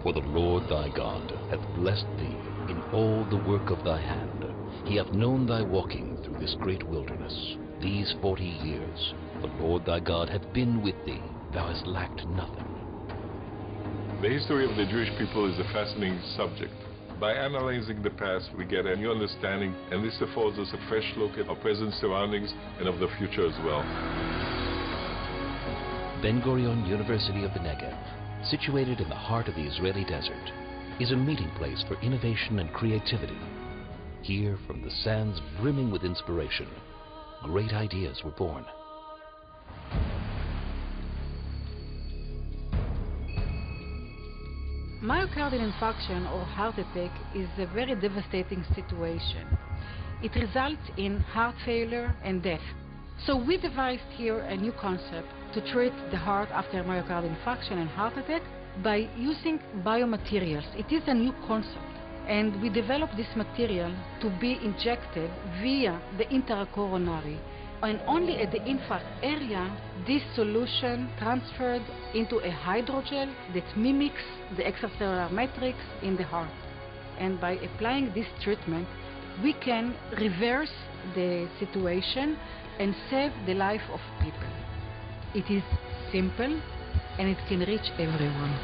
For the Lord thy God hath blessed thee in all the work of thy hand. He hath known thy walking through this great wilderness, these 40 years. The Lord thy God hath been with thee. Thou hast lacked nothing. The history of the Jewish people is a fascinating subject. By analyzing the past, we get a new understanding, and this affords us a fresh look at our present surroundings and of the future as well. Ben-Gurion University of the Negev, situated in the heart of the Israeli desert, is a meeting place for innovation and creativity. Here, from the sands brimming with inspiration, great ideas were born. Myocardial infarction or heart attack is a very devastating situation. It results in heart failure and death. So we devised here a new concept to treat the heart after myocardial infarction and heart attack by using biomaterials. It is a new concept, and we developed this material to be injected via the intracoronary, and only at the infarct area this solution transferred into a hydrogel that mimics the extracellular matrix in the heart. And by applying this treatment, we can reverse the situation and save the life of people. It is simple and it can reach everyone.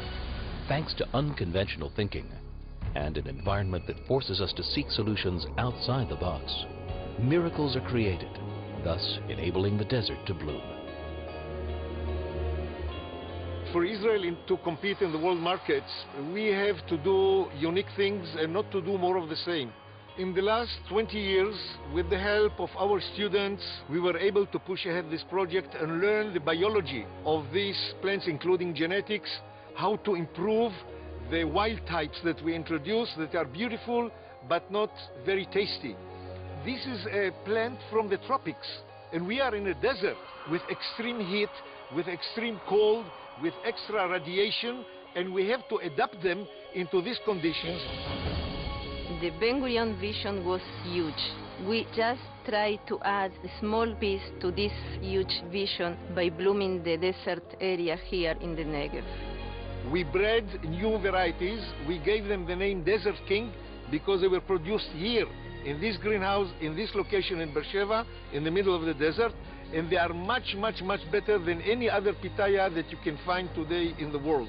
Thanks to unconventional thinking and an environment that forces us to seek solutions outside the box, miracles are created, thus enabling the desert to bloom. For Israel to compete in the world markets, we have to do unique things and not to do more of the same. In the last 20 years, with the help of our students, we were able to push ahead this project and learn the biology of these plants, including genetics, how to improve the wild types that we introduce that are beautiful but not very tasty. This is a plant from the tropics, and we are in a desert with extreme heat, with extreme cold, with extra radiation, and we have to adapt them into these conditions. The Ben-Gurion vision was huge. We just tried to add a small piece to this huge vision by blooming the desert area here in the Negev. We bred new varieties. We gave them the name Desert King because they were produced here in this greenhouse, in this location in Beersheba, in the middle of the desert, and they are much, much, much better than any other pitaya that you can find today in the world.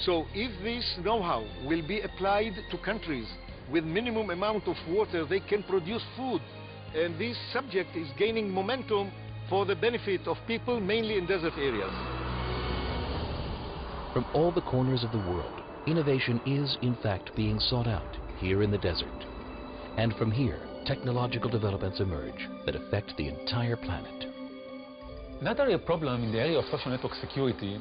So if this know-how will be applied to countries with minimum amount of water, they can produce food. And this subject is gaining momentum for the benefit of people, mainly in desert areas. From all the corners of the world, innovation is, in fact, being sought out here in the desert. And from here, technological developments emerge that affect the entire planet. Another real problem in the area of social network security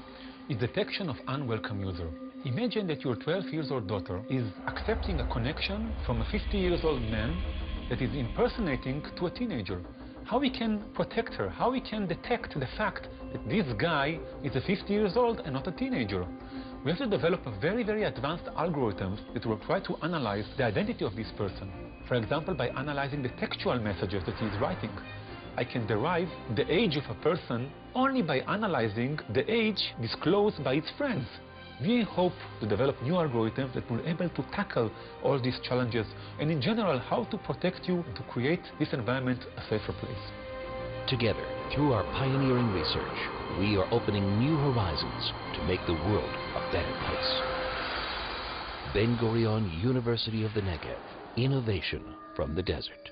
is detection of unwelcome user. Imagine that your 12-year-old daughter is accepting a connection from a 50-year-old man that is impersonating to a teenager. How we can protect her? How we can detect the fact that this guy is a 50-year-old and not a teenager? We have to develop a very, very advanced algorithms that will try to analyze the identity of this person. For example, by analyzing the textual messages that he is writing. I can derive the age of a person only by analyzing the age disclosed by its friends. We hope to develop new algorithms that will be able to tackle all these challenges and in general how to protect you and to create this environment a safer place. Together, through our pioneering research, we are opening new horizons to make the world a better place. Ben-Gurion University of the Negev, innovation from the desert.